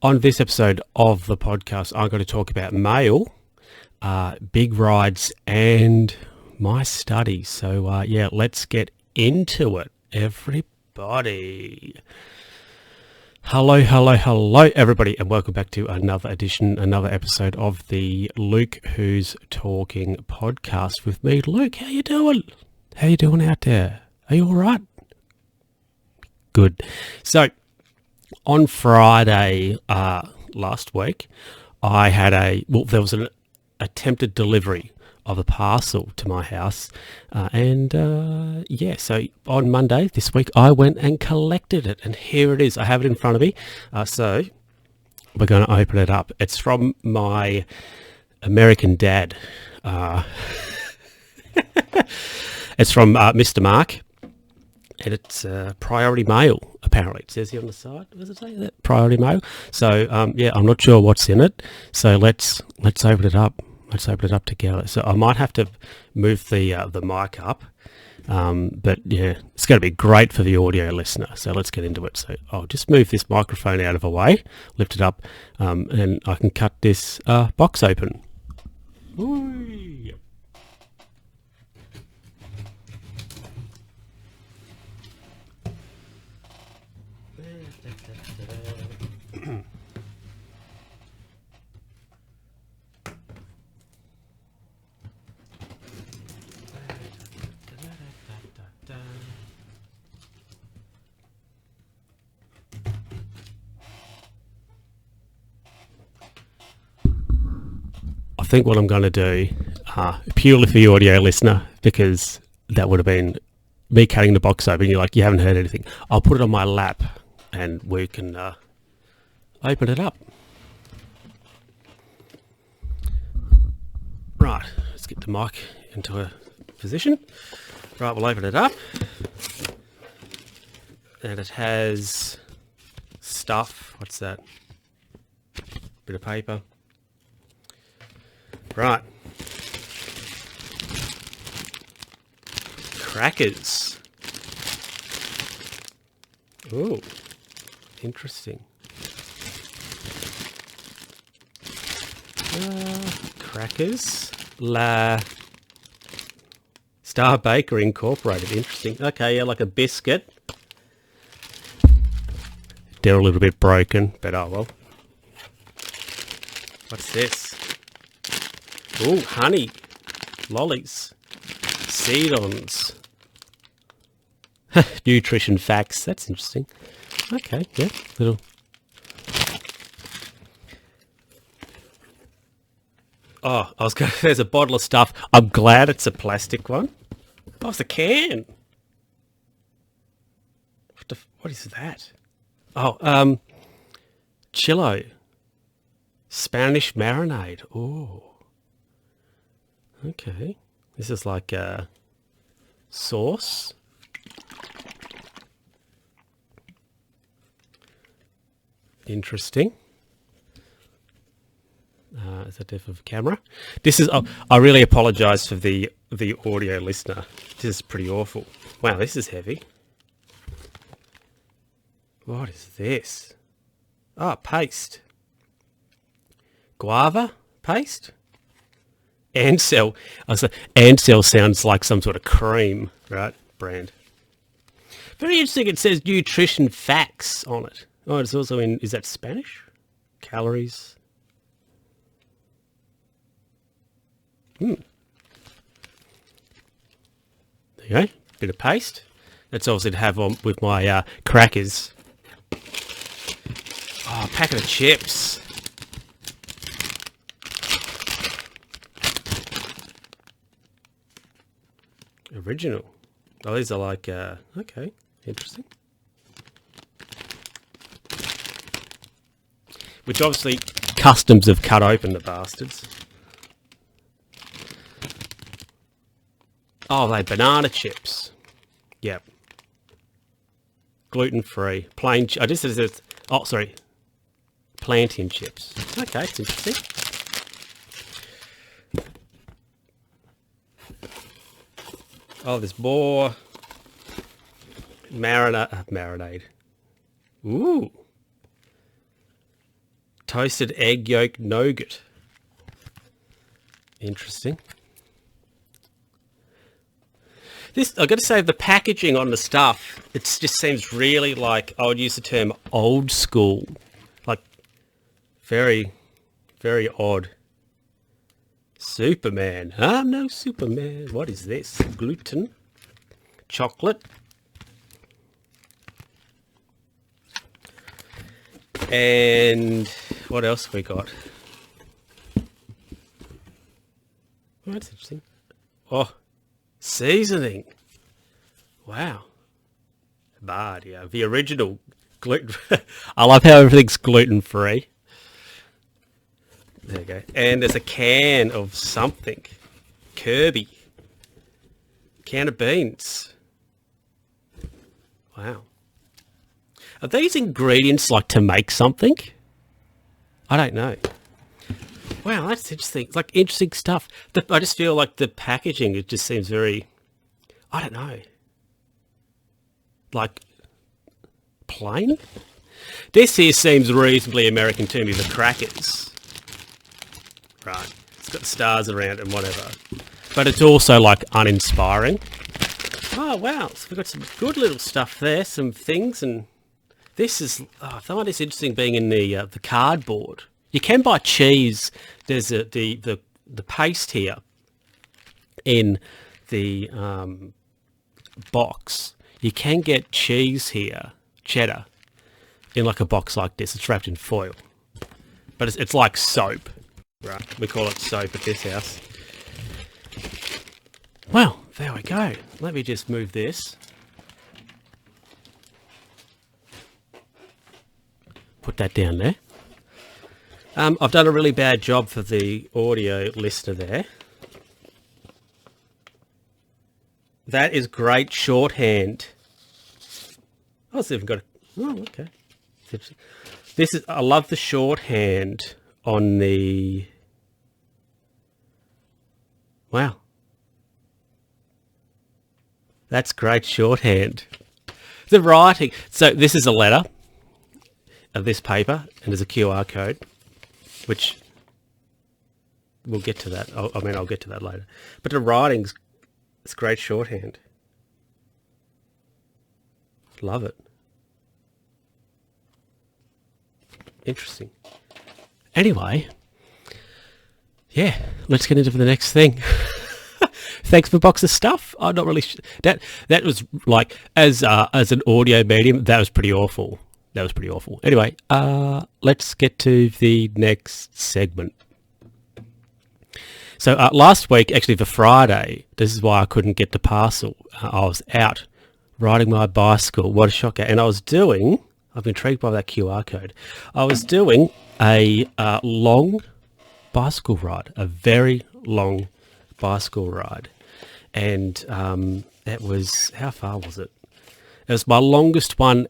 On this episode of the podcast, I'm going to talk about mail, big rides, and my studies. So, let's get into it, everybody. Hello, everybody, and welcome back to another episode of the Luke Who's Talking podcast with me. Luke, how you doing? How you doing out there? Are you all right? Good. So, on Friday last week, I had there was an attempted delivery of a parcel to my house. So on Monday this week, I went and collected it. And here it is. I have it in front of me. So we're going to open it up. It's from my American dad. It's from Mr. Mark. And it's priority mail, apparently. It says here on the side. Does it say that? Priority mail. So, I'm not sure what's in it. So let's open it up. Let's open it up together. So I might have to move the mic up. But yeah, it's going to be great for the audio listener. So let's get into it. So I'll just move this microphone out of the way, lift it up, and I can cut this box open. Ooh. I think what I'm going to do, purely for the audio listener, because that would have been me cutting the box open, you haven't heard anything. I'll put it on my lap and we can open it up. Right, let's get the mic into a position. Right, we'll open it up. And it has stuff. What's that? Bit of paper. Right. Crackers. Ooh, interesting. Crackers. La Star Bakery Incorporated. Interesting. Okay, yeah, like a biscuit. They're a little bit broken, but oh well. What's this? Ooh, honey. Lollies. Seed-ons. Nutrition facts. That's interesting. Okay, yeah, little. Oh, there's a bottle of stuff. I'm glad it's a plastic one. Oh, it's a can. What is that? Oh, Chilo. Spanish marinade. Oh. Okay. This is like a sauce. Interesting. Is that different for camera? This is. I really apologise for the audio listener. This is pretty awful. Wow, this is heavy. What is this? Oh, paste. Guava paste. Ansell. Ansell sounds like some sort of cream, right? Brand. Very interesting. It says nutrition facts on it. Oh, it's also in. Is that Spanish? Calories. There you go. Bit of paste. That's also to have on with my crackers. Oh, a packet of chips. Original. Oh, these are like, okay, interesting. Which obviously customs have cut open, the bastards. Oh, they banana chips. Yep. Gluten-free. Plain, I just said, plantain chips. Okay, it's interesting. Oh, there's more marinade. Ooh. Toasted egg yolk nougat. Interesting. This, I've got to say, the packaging on the stuff, it just seems really like, I would use the term old school. Like, very, very odd. Superman. I'm no Superman. What is this? Gluten. Chocolate. And what else have we got? Oh, that's interesting. Oh, seasoning. Wow. Bad, yeah. The original gluten. I love how everything's gluten-free. There you go. And there's a can of something. Kirby. Can of beans. Wow. Are these ingredients like to make something? I don't know. Wow, that's interesting. It's like interesting stuff. I just feel like the packaging, it just seems very, I don't know, like plain? This here seems reasonably American to me, the crackers. Right, it's got stars around it and whatever. But it's also like uninspiring. Oh, wow, so we've got some good little stuff there, some things, and this is, I find this interesting being in the cardboard. You can buy cheese. There's the paste here in the box. You can get cheese here, cheddar, in like a box like this. It's wrapped in foil, but it's like soap, right? We call it soap at this house. Well, there we go. Let me just move this. Put that down there. I've done a really bad job for the audio listener there. That is great shorthand. Oh, it's even got a... Oh, okay. This is... I love the shorthand on the... Wow. That's great shorthand. The writing... So this is a letter of this paper, and there's a QR code, which we'll get to that. I'll get to that later. But the writing's, it's great shorthand. Love it. Interesting. Anyway, yeah, let's get into the next thing. Thanks for a box of stuff. I'm not really that was like as an audio medium, that was pretty awful. That was pretty awful. Anyway, let's get to the next segment. So last week, actually for Friday, this is why I couldn't get the parcel. I was out riding my bicycle. What a shocker. And I'm intrigued by that QR code. I was doing a long bicycle ride, a very long bicycle ride. And it was, how far was it? It was my longest one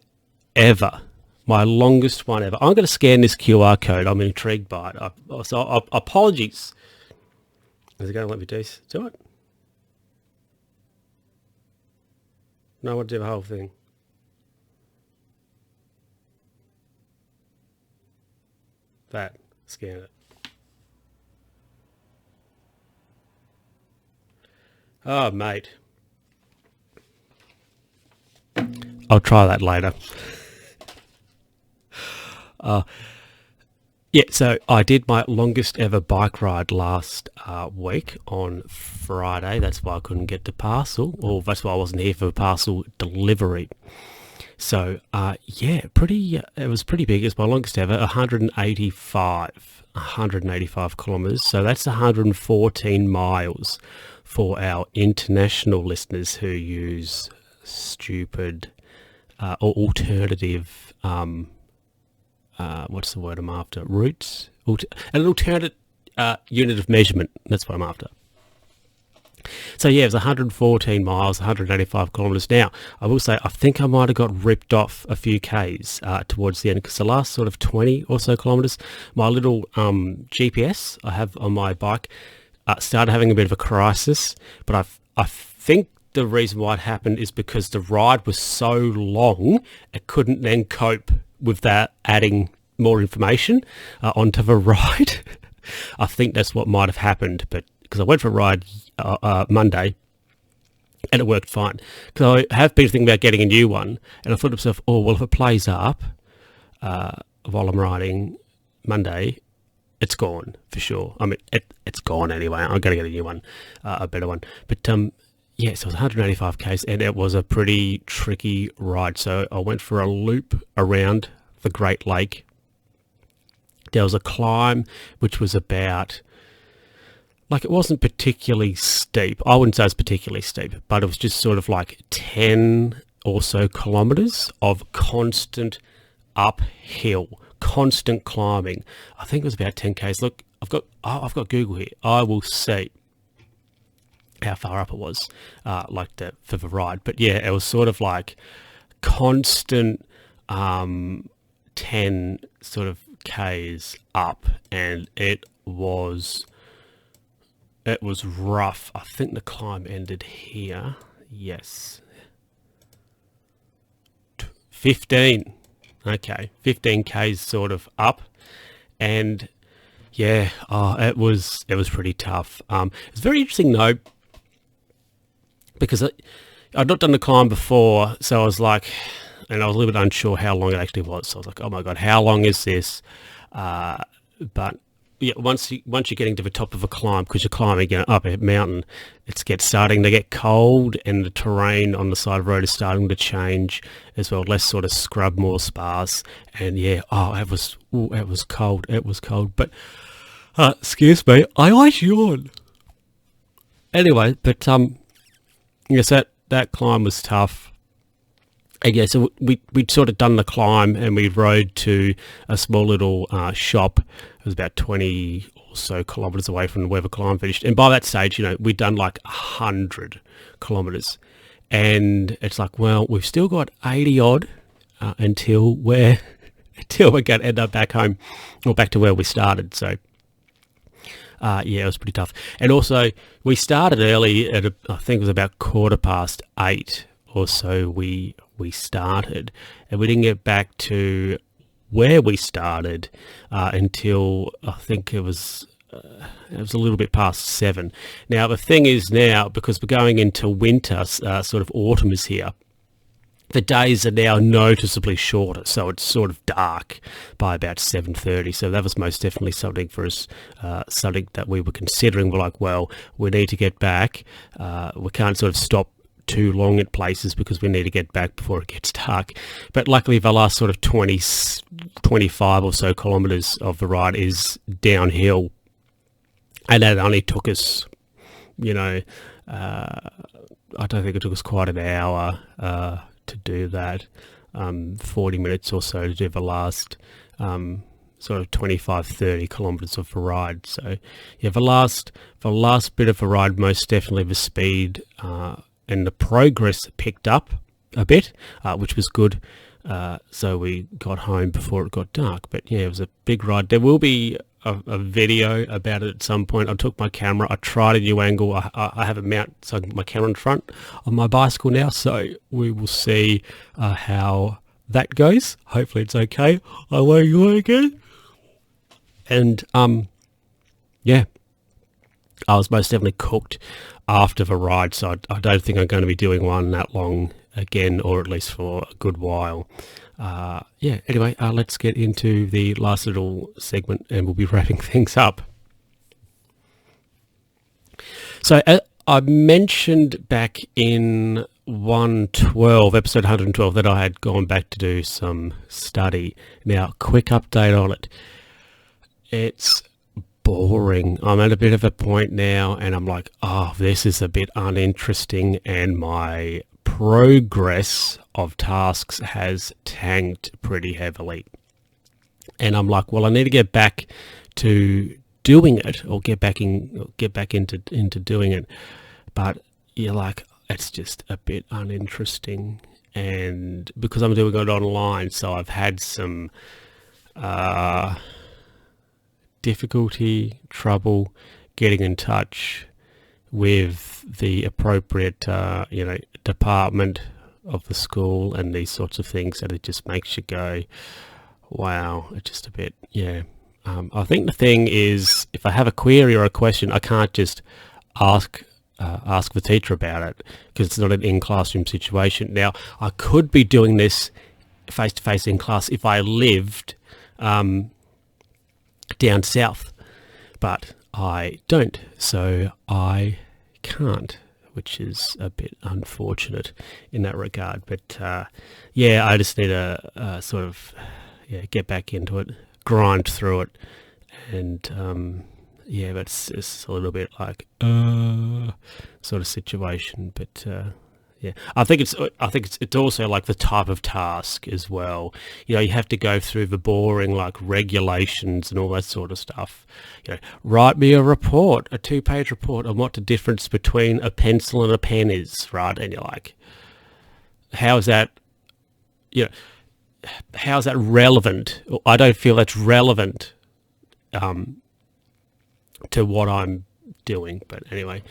ever. My longest one ever. I'm going to scan this QR code. I'm intrigued by it. So apologies. Is it going to let me do it? No, I want to do the whole thing. That. Scan it. Oh, mate. I'll try that later. Yeah, so I did my longest ever bike ride last week on Friday. That's why I couldn't get the parcel, or that's why I wasn't here for parcel delivery. So, yeah, it was pretty big. It's my longest ever, 185 kilometres. So that's 114 miles for our international listeners who use stupid or alternative, what's the word I'm after? Routes? An alternate unit of measurement. That's what I'm after. So yeah, it was 114 miles, 185 kilometres. Now, I will say, I think I might have got ripped off a few Ks towards the end, because the last sort of 20 or so kilometres, my little GPS I have on my bike started having a bit of a crisis. But I think the reason why it happened is because the ride was so long, it couldn't then cope with that, adding more information onto the ride. I think that's what might have happened, but because I went for a ride Monday and it worked fine. Because I have been thinking about getting a new one, and I thought to myself, oh, well, if it plays up while I'm riding Monday, it's gone for sure. I mean, it's gone anyway. I'm going to get a new one, a better one. But yeah, so it was 185 k's, and it was a pretty tricky ride. So I went for a loop around the Great Lake. There was a climb which was about, like, it wasn't particularly steep. I wouldn't say it was particularly steep, but it was just sort of like 10 or so kilometers of constant uphill, constant climbing. I think it was about 10 k's. Look, I've got Google here. I will see how far up it was, like that for the ride. But yeah, it was sort of like constant 10 sort of k's up, and it was rough. I think the climb ended here. Yes, 15. Okay, 15 k's sort of up, and yeah, it was pretty tough. It's very interesting though, because I'd not done the climb before, so I was like, and I was a little bit unsure how long it actually was. So I was like, oh my God, how long is this? But yeah, once you're getting to the top of a climb, because you're climbing up a mountain, it's starting to get cold, and the terrain on the side of the road is starting to change as well. Less sort of scrub, more sparse, and yeah, it was cold. It was cold. But excuse me, I always yawn. Anyway, but yes, that climb was tough. And yeah, so we'd sort of done the climb, and we rode to a small little shop. It was about 20 or so kilometres away from where the climb finished. And by that stage, we'd done like 100 kilometres. And it's like, well, we've still got 80 odd until we're going to end up back home, or back to where we started. So yeah, it was pretty tough. And also, we started early at I think it was about 8:15 or so. We started, and we didn't get back to where we started until I think it was a little bit past 7. Now the thing is, now because we're going into winter, sort of autumn is here, the days are now noticeably shorter, so it's sort of dark by about 7:30. So that was most definitely something for us, something that we were considering. We're like, well, we need to get back. We can't sort of stop too long at places because we need to get back before it gets dark. But luckily the last sort of 25 or so kilometers of the ride is downhill, and that only took us, I don't think it took us quite an hour to do that, 40 minutes or so to do the last sort of 25-30 kilometers of the ride. So yeah, the last bit of the ride, most definitely the speed and the progress picked up a bit, which was good. So we got home before it got dark. But yeah, it was a big ride. There will be a video about it at some point. I took my camera, I tried a new angle. I have a mount, so I can put my camera in front of my bicycle now. So we will see how that goes. Hopefully it's okay. I won't go again. And yeah, I was most definitely cooked after the ride, so I don't think I'm going to be doing one that long again, or at least for a good while. Yeah, anyway, let's get into the last little segment, and we'll be wrapping things up. So I mentioned back in 112, episode 112, that I had gone back to do some study. Now, quick update on it. It's boring. I'm at a bit of a point now, and I'm like, oh, this is a bit uninteresting, and my progress of tasks has tanked pretty heavily. And I'm like, well, I need to get back to doing it, or get back into doing it. But you're like, it's just a bit uninteresting, and because I'm doing it online, so I've had some trouble getting in touch with the appropriate department of the school and these sorts of things, and it just makes you go, Wow, it's just a bit, yeah. I think the thing is, if I have a query or a question, I can't just ask ask the teacher about it because it's not an in-classroom situation. Now, I could be doing this face-to-face in class if I lived down south, but I don't, so I can't, which is a bit unfortunate in that regard. But yeah, I just need to sort of get back into it, grind through it, and yeah, but it's a little bit like sort of situation. But yeah, I think it's also like the type of task as well. You know, you have to go through the boring like regulations and all that sort of stuff. You know, write me a report, a 2-page report on what the difference between a pencil and a pen is, right? And you're like, how is that? You know, how is that relevant? I don't feel that's relevant to what I'm doing. But anyway,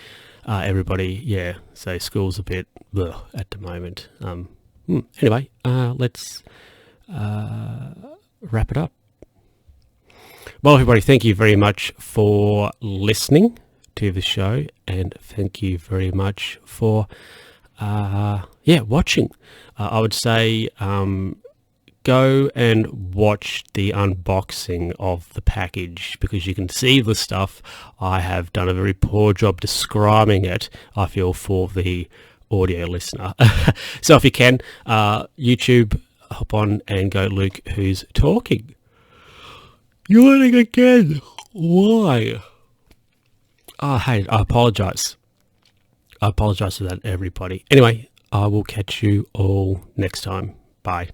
everybody, yeah, so school's a bit at the moment. Anyway, let's wrap it up. Well, everybody, thank you very much for listening to the show, and thank you very much for watching. I would say go and watch the unboxing of the package, because you can see the stuff. I have done a very poor job describing it, I feel, for the audio listener. So if you can, YouTube, hop on and go Luke Who's Talking. Yawning again. Why? Oh, hey, I apologise. I apologise for that, everybody. Anyway, I will catch you all next time. Bye.